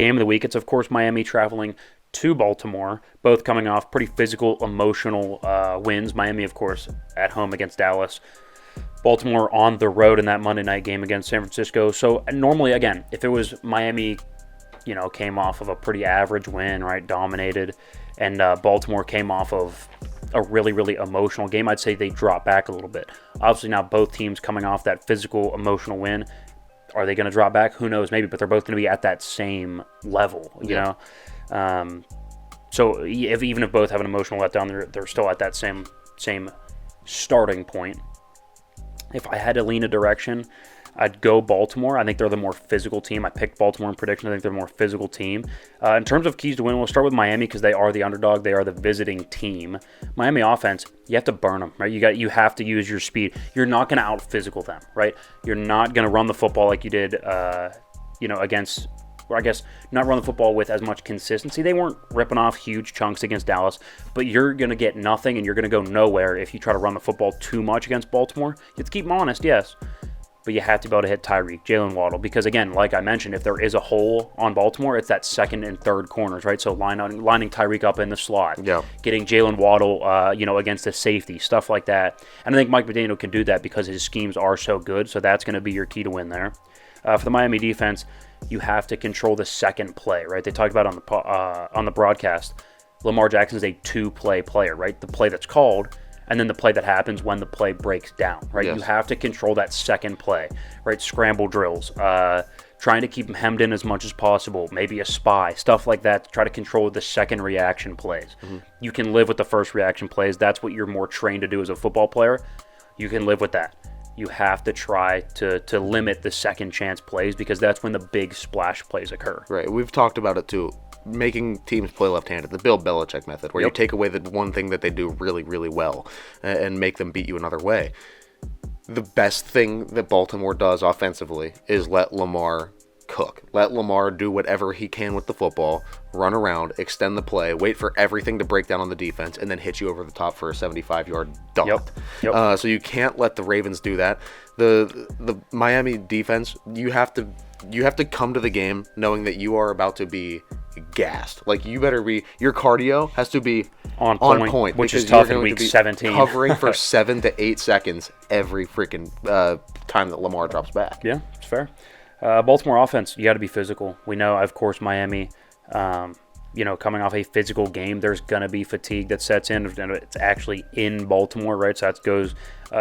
Game of the week, it's, of course, Miami traveling to Baltimore, both coming off pretty physical, emotional wins. Miami, of course, at home against Dallas. Baltimore on the road in that Monday night game against San Francisco. So normally, again, if it was Miami, came off of a pretty average win, right, dominated, and Baltimore came off of a really, really emotional game, I'd say they drop back a little bit. Obviously, now both teams coming off that physical, emotional win. Are they going to drop back? Who knows? Maybe, but they're both going to be at that same level, you know? So even if both have an emotional letdown, they're still at that same starting point. If I had to lean a direction, I'd go Baltimore. I think they're the more physical team. I picked Baltimore in prediction. I think they're the more physical team. In terms of keys to win, we'll start with Miami because they are the underdog. They are the visiting team. Miami offense, you have to burn them, right? You have to use your speed. You're not going to out-physical them, right? You're not going to run the football like you did, against, or I guess not run the football with as much consistency. They weren't ripping off huge chunks against Dallas, but you're going to get nothing and you're going to go nowhere if you try to run the football too much against Baltimore. You have to keep them honest, yes. But you have to be able to hit Tyreek, Jalen Waddle, because again, like I mentioned, if there is a hole on Baltimore, it's that second and third corners, right? So lining Tyreek up in the slot, getting Jalen Waddle, against the safety, stuff like that. And I think Mike McDaniel can do that because his schemes are so good. So that's going to be your key to win there. For the Miami defense, you have to control the second play, right? They talked about on the broadcast, Lamar Jackson is a two-play player, right? The play that's called, and then the play that happens when the play breaks down, right? Yes. You have to control that second play, right? Scramble drills, trying to keep them hemmed in as much as possible, maybe a spy, stuff like that, to try to control the second reaction plays. Mm-hmm. You can live with the first reaction plays. That's what you're more trained to do as a football player. You can live with that. You have to try to limit the second chance plays because that's when the big splash plays occur. Right. We've talked about it too. Making teams play left-handed, the Bill Belichick method, where you take away the one thing that they do really, really well and make them beat you another way. The best thing that Baltimore does offensively is let Lamar cook. Let Lamar do whatever he can with the football, run around, extend the play, wait for everything to break down on the defense, and then hit you over the top for a 75-yard dot. Yep. So you can't let the Ravens do that. The Miami defense, you have to come to the game knowing that you are about to be gassed. Like, you better be, your cardio has to be on point, which is tough in week 17. Covering for 7 to 8 seconds every freaking time that Lamar drops back. Yeah, it's fair. Baltimore offense, you got to be physical. We know, of course, Miami, coming off a physical game, there's going to be fatigue that sets in. It's actually in Baltimore, right? So that goes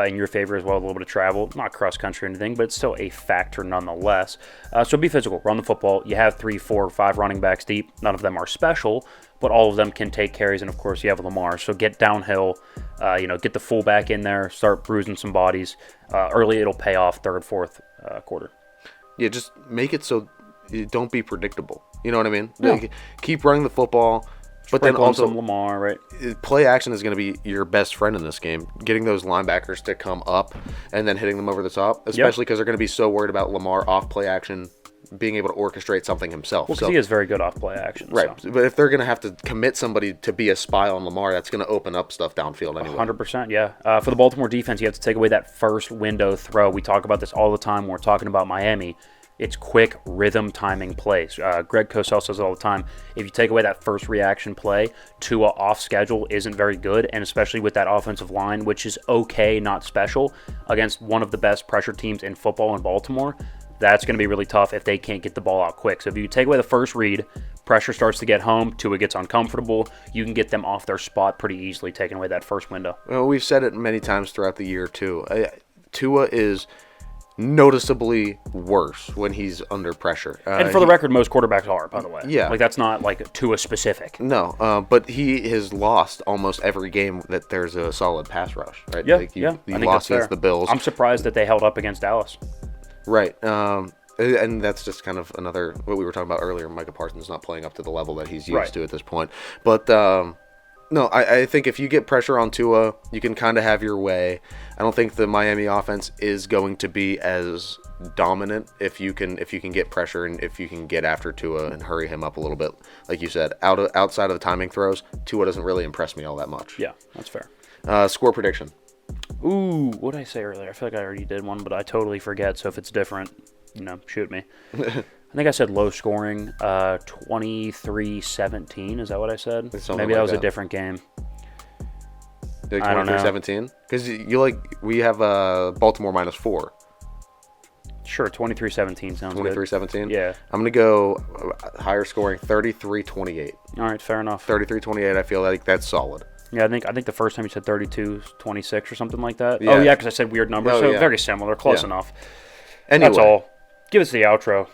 in your favor as well, a little bit of travel. Not cross-country or anything, but it's still a factor nonetheless. So be physical. Run the football. You have 3, 4, 5 running backs deep. None of them are special, but all of them can take carries. And, of course, you have Lamar. So get downhill, get the fullback in there, start bruising some bodies. Early, it'll pay off third, fourth quarter. Yeah, just make it so you don't be predictable. You know what I mean? Yeah. Like, keep running the football, but then also some Lamar, right? Play action is going to be your best friend in this game. Getting those linebackers to come up and then hitting them over the top, especially because they're going to be so worried about Lamar off play action being able to orchestrate something himself. Well, because he is very good off play action. Right, so. But if they're going to have to commit somebody to be a spy on Lamar, that's going to open up stuff downfield anyway. 100%, yeah. For the Baltimore defense, you have to take away that first window throw. We talk about this all the time when we're talking about Miami. It's quick rhythm timing plays. Greg Cosell says it all the time. If you take away that first reaction play, Tua off schedule isn't very good, and especially with that offensive line, which is okay, not special, against one of the best pressure teams in football in Baltimore, that's going to be really tough if they can't get the ball out quick. So if you take away the first read, pressure starts to get home, Tua gets uncomfortable, you can get them off their spot pretty easily, taking away that first window. Well, we've said it many times throughout the year, too. Tua is noticeably worse when he's under pressure. And for the record, most quarterbacks are, by the way. Yeah. Like, that's not, like, Tua specific. No, but he has lost almost every game that there's a solid pass rush, right? Yeah, like he I think lost that's against fair. the Bills. I'm surprised that they held up against Dallas. Right. And that's just kind of another, what we were talking about earlier, Micah Parsons not playing up to the level that he's used to at this point. But, no, I think if you get pressure on Tua, you can kind of have your way. I don't think the Miami offense is going to be as dominant if you can get pressure and if you can get after Tua and hurry him up a little bit. Like you said, outside of the timing throws, Tua doesn't really impress me all that much. Yeah, that's fair. Score prediction. Ooh, what did I say earlier? I feel like I already did one, but I totally forget. So if it's different, shoot me. I think I said low scoring, 23-17. Is that what I said? Maybe that was a different game. Like I don't know. 23-17? Because we have Baltimore -4. Sure, 23-17 sounds 23-17? good. Yeah. I'm going to go higher scoring, 33-28. All right, fair enough. 33-28, I feel like that's solid. Yeah, I think the first time you said 32-26 or something like that. Yeah. Oh, yeah, because I said weird numbers. Oh, so yeah. very similar. Close Yeah. enough. Anyway. That's all. Give us the outro.